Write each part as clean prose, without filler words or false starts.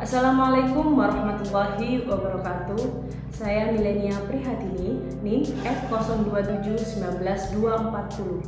Assalamualaikum warahmatullahi wabarakatuh. Saya Milenia Prihatini, NIM F02719240.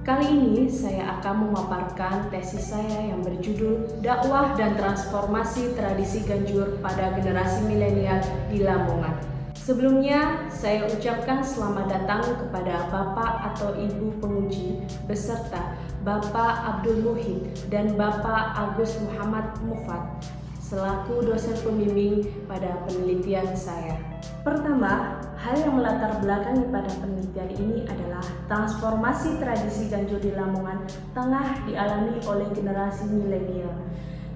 Kali ini saya akan memaparkan tesis saya yang berjudul Dakwah dan Transformasi Tradisi Ganjur pada Generasi Milenial di Lamongan. Sebelumnya, saya ucapkan selamat datang kepada Bapak atau Ibu penguji beserta Bapak Abdul Muhid dan Bapak Agus Muhammad Mufat selaku dosen pembimbing pada penelitian saya. Pertama, hal yang melatar belakangi pada penelitian ini adalah transformasi tradisi ganjur di Lamongan tengah dialami oleh generasi milenial.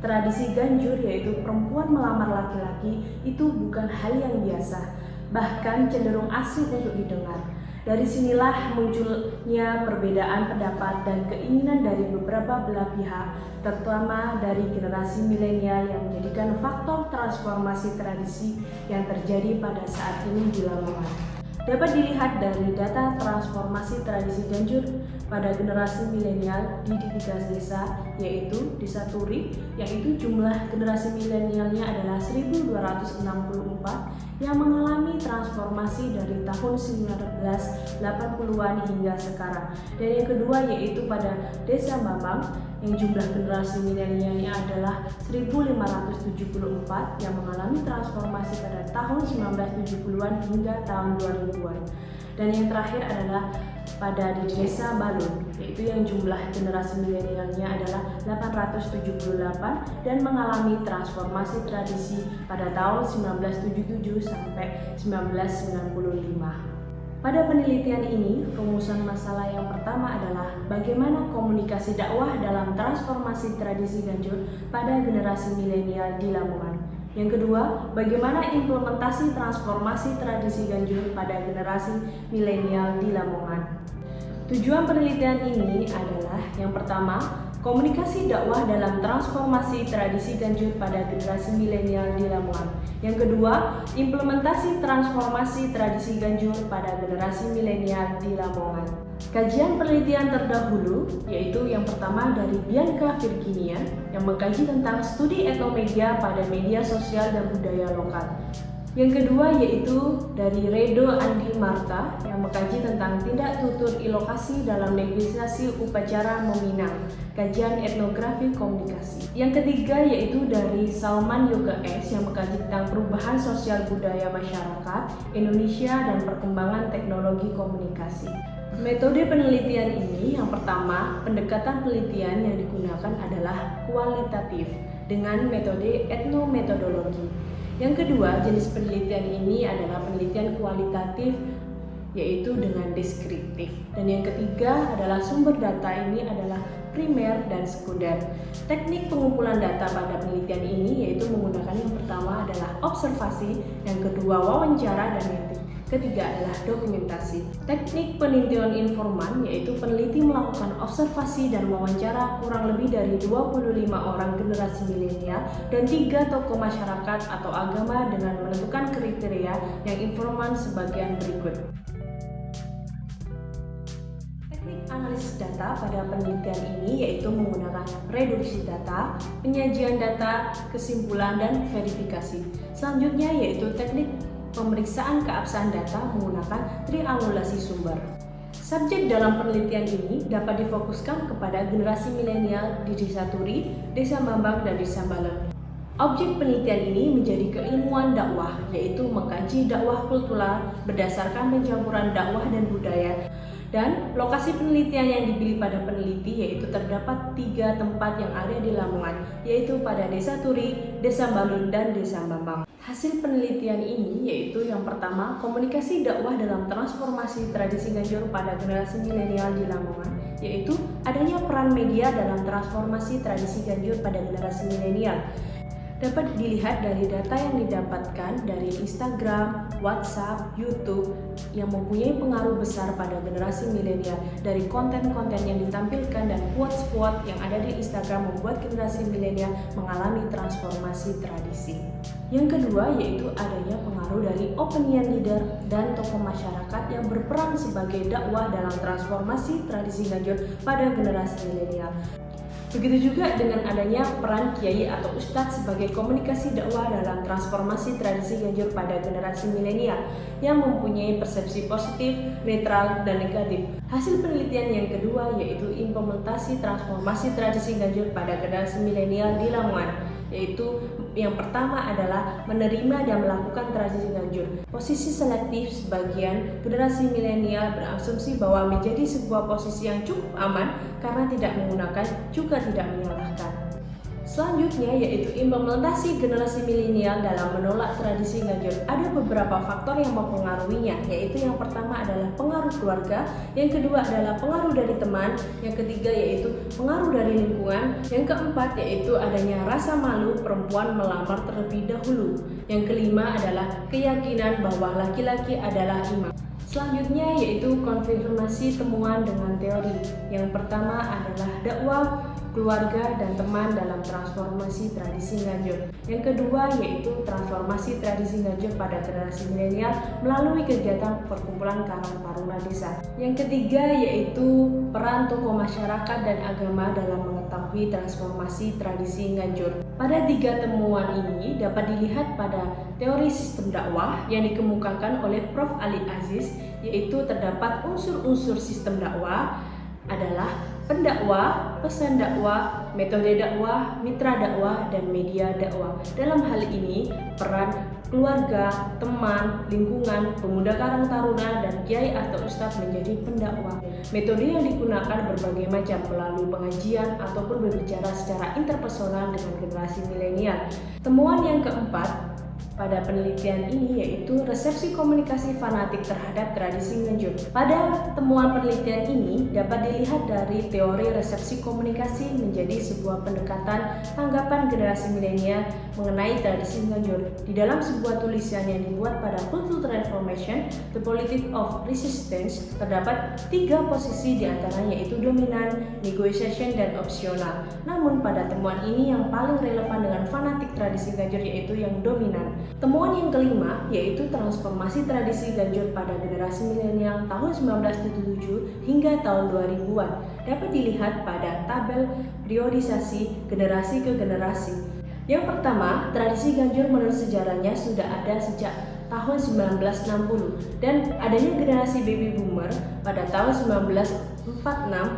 Tradisi ganjur, yaitu perempuan melamar laki-laki, itu bukan hal yang biasa, bahkan cenderung asing untuk didengar. Dari sinilah munculnya perbedaan pendapat dan keinginan dari beberapa belah pihak, terutama dari generasi milenial yang menjadikan faktor transformasi tradisi yang terjadi pada saat ini di Lamongan. Dapat dilihat dari data transformasi tradisi ganjur pada generasi milenial di 3 desa, yaitu Desa Turi, yaitu jumlah generasi milenialnya adalah 1264 yang mengalami transformasi dari tahun 1980-an hingga sekarang. Dan yang kedua yaitu pada Desa Bambang yang jumlah generasi milenialnya adalah 1574 yang mengalami transformasi pada tahun 1970-an hingga tahun 2000-an. Dan yang terakhir adalah pada di Desa Balun, yaitu yang jumlah generasi milenialnya adalah 878 dan mengalami transformasi tradisi pada tahun 1977 sampai 1995. Pada penelitian ini, rumusan masalah yang pertama adalah bagaimana komunikasi dakwah dalam transformasi tradisi ganjur pada generasi milenial di Lamongan. Yang kedua, bagaimana implementasi transformasi tradisi ganjur pada generasi milenial di Lamongan. Tujuan penelitian ini adalah yang pertama, komunikasi dakwah dalam transformasi tradisi ganjur pada generasi milenial di Lamongan. Yang kedua, implementasi transformasi tradisi ganjur pada generasi milenial di Lamongan. Kajian penelitian terdahulu yaitu yang pertama dari Bianca Virginia yang mengkaji tentang studi etnomedia pada media sosial dan budaya lokal. Yang kedua yaitu dari Redo Andi Marta yang mengkaji tentang tindak tutur ilokasi dalam negosiasi upacara meminang, kajian etnografi komunikasi. Yang ketiga yaitu dari Salman Yoga S yang mengkaji tentang perubahan sosial budaya masyarakat Indonesia dan perkembangan teknologi komunikasi. Metode penelitian ini yang pertama, pendekatan penelitian yang digunakan adalah kualitatif dengan metode etnometodologi. Yang kedua, jenis penelitian ini adalah penelitian kualitatif yaitu dengan deskriptif. Dan yang ketiga adalah sumber data ini adalah primer dan sekunder. Teknik pengumpulan data pada penelitian ini yaitu menggunakan yang pertama adalah observasi, yang kedua wawancara, dan yang ketiga adalah dokumentasi. Teknik peninjauan informan yaitu peneliti melakukan observasi dan wawancara kurang lebih dari 25 orang generasi milenial dan 3 tokoh masyarakat atau agama dengan menentukan kriteria yang informan sebagian berikut. Teknik analisis data pada penelitian ini yaitu menggunakan reduksi data, penyajian data, kesimpulan, dan verifikasi. Selanjutnya yaitu teknik pemeriksaan keabsahan data menggunakan triangulasi sumber. Subjek dalam penelitian ini dapat difokuskan kepada generasi milenial di Desa Turi, Desa Bambang, dan Desa Balun. Objek penelitian ini menjadi keilmuan dakwah, yaitu mengkaji dakwah kultural berdasarkan pencampuran dakwah dan budaya. Dan lokasi penelitian yang dipilih pada peneliti yaitu terdapat 3 tempat yang ada di Lamongan, yaitu pada Desa Turi, Desa Balun, dan Desa Bambang. Hasil penelitian ini yaitu yang pertama, komunikasi dakwah dalam transformasi tradisi ganjur pada generasi milenial di Lamongan, yaitu adanya peran media dalam transformasi tradisi ganjur pada generasi milenial. Dapat dilihat dari data yang didapatkan dari Instagram, WhatsApp, YouTube yang mempunyai pengaruh besar pada generasi milenial. Dari konten-konten yang ditampilkan dan quotes-quotes yang ada di Instagram membuat generasi milenial mengalami transformasi tradisi. Yang kedua yaitu adanya pengaruh dari opinion leader dan tokoh masyarakat yang berperan sebagai dakwah dalam transformasi tradisi ganjur pada generasi milenial. Begitu juga dengan adanya peran kiai atau ustadz sebagai komunikasi dakwah dalam transformasi tradisi Ganjur pada generasi milenial yang mempunyai persepsi positif, netral, dan negatif. Hasil penelitian yang kedua yaitu implementasi transformasi tradisi Ganjur pada generasi milenial di Lamongan, yaitu yang pertama adalah menerima dan melakukan tradisi Ganjur. Posisi selektif sebagian generasi milenial berasumsi bahwa menjadi sebuah posisi yang cukup aman karena tidak menggunakan juga tidak menyalahkan. Selanjutnya yaitu implementasi generasi milenial dalam menolak tradisi Ganjur. Ada beberapa faktor yang mempengaruhinya, yaitu yang pertama adalah pengaruh keluarga, yang kedua adalah pengaruh dari teman, yang ketiga yaitu pengaruh dari lingkungan, yang keempat yaitu adanya rasa malu perempuan melamar terlebih dahulu, yang kelima adalah keyakinan bahwa laki-laki adalah imam. Selanjutnya yaitu konfirmasi temuan dengan teori. Yang pertama adalah dakwah keluarga dan teman dalam transformasi tradisi Ganjur. Yang kedua yaitu transformasi tradisi Ganjur pada generasi milenial melalui kegiatan perkumpulan Karang Taruna Desa. Yang ketiga yaitu peran tokoh masyarakat dan agama dalam mengetahui transformasi tradisi Ganjur. Pada tiga temuan ini dapat dilihat pada teori sistem dakwah yang dikemukakan oleh Prof. Ali Aziz, yaitu terdapat unsur-unsur sistem dakwah adalah pendakwah, pesan dakwah, metode dakwah, mitra dakwah, dan media dakwah. Dalam hal ini, peran keluarga, teman, lingkungan, pemuda Karang Taruna, dan kiai atau ustadz menjadi pendakwah. Metode yang digunakan berbagai macam melalui pengajian ataupun berbicara secara interpersonal dengan generasi milenial. Temuan yang keempat pada penelitian ini yaitu resepsi komunikasi fanatik terhadap tradisi Ganjur. Pada temuan penelitian ini dapat dilihat dari teori resepsi komunikasi menjadi sebuah pendekatan tanggapan generasi milenial mengenai tradisi Ganjur. Di dalam sebuah tulisan yang dibuat pada Cultural Transformation, The Politics of Resistance, terdapat tiga posisi diantaranya yaitu dominan, negotiation, dan opsional. Namun pada temuan ini yang paling relevan dengan fanatik tradisi Ganjur yaitu yang dominan. Temuan yang kelima yaitu transformasi tradisi Ganjur pada generasi milenial tahun 1977 hingga tahun 2000-an dapat dilihat pada tabel periodisasi generasi ke generasi. Yang pertama, tradisi Ganjur menurut sejarahnya sudah ada sejak tahun 1960 dan adanya generasi baby boomer pada tahun 1946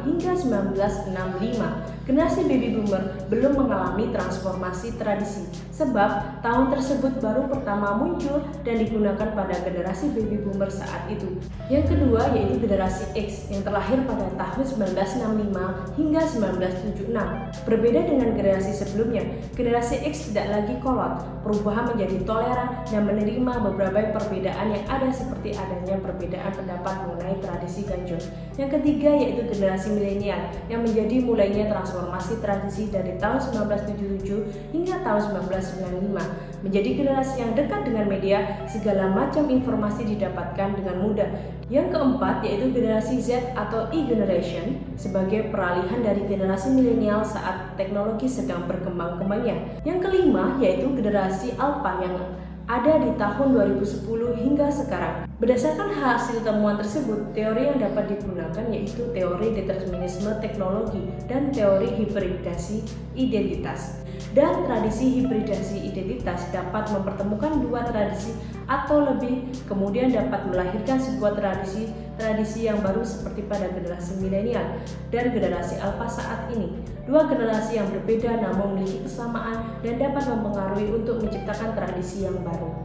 hingga 1965. Generasi baby boomer belum mengalami transformasi tradisi sebab tahun tersebut baru pertama muncul dan digunakan pada generasi baby boomer saat itu. Yang kedua yaitu generasi X yang terlahir pada tahun 1965 hingga 1976. Berbeda dengan generasi sebelumnya, generasi X tidak lagi kolot, perubahan menjadi toleran dan menerima beberapa perbedaan yang ada seperti adanya perbedaan pendapat mengenai tradisi Ganjur. Yang ketiga yaitu generasi milenial yang menjadi mulainya transformasi tradisi dari tahun 1977 hingga tahun 1995 menjadi generasi yang dekat dengan media, segala macam informasi didapatkan dengan mudah. Yang keempat yaitu generasi Z atau E-generation sebagai peralihan dari generasi milenial saat teknologi sedang berkembang-kembangnya. Yang kelima yaitu generasi Alpha yang ada di tahun 2010 hingga sekarang. Berdasarkan hasil temuan tersebut, teori yang dapat digunakan yaitu teori determinisme teknologi dan teori hibridasi identitas. Dan tradisi hibridasi identitas dapat mempertemukan dua tradisi atau lebih, kemudian dapat melahirkan sebuah tradisi yang baru seperti pada generasi milenial dan generasi alpha saat ini. Dua generasi yang berbeda namun memiliki kesamaan dan dapat mempengaruhi untuk menciptakan tradisi yang baru.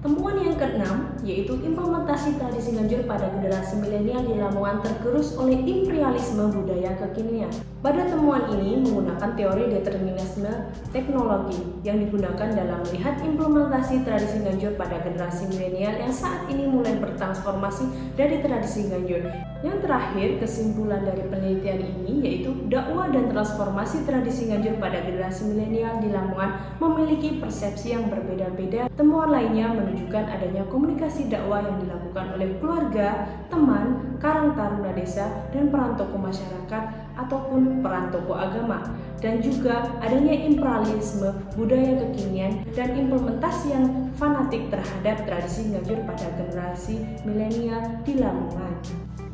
Temuan yang keenam yaitu implementasi tradisi Ganjur pada generasi milenial di Lamongan tergerus oleh imperialisme budaya kekinian. Pada temuan ini menggunakan teori determinisme teknologi yang digunakan dalam melihat implementasi tradisi Ganjur pada generasi milenial yang saat ini mulai bertransformasi dari tradisi Ganjur. Yang terakhir, kesimpulan dari penelitian ini yaitu dakwah dan transformasi tradisi Ganjur pada generasi milenial di Lamongan memiliki persepsi yang berbeda-beda. Temuan lainnya menunjukkan adanya komunikasi dakwah yang dilakukan oleh keluarga, teman, Karang Taruna Desa, dan peran tokoh masyarakat ataupun peran tokoh agama, dan juga adanya imperialisme budaya kekinian dan implementasi yang fanatik terhadap tradisi Ganjur pada generasi milenial di Lamongan.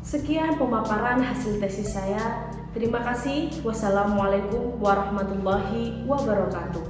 Sekian pemaparan hasil tesis saya. Terima kasih. Wassalamualaikum warahmatullahi wabarakatuh.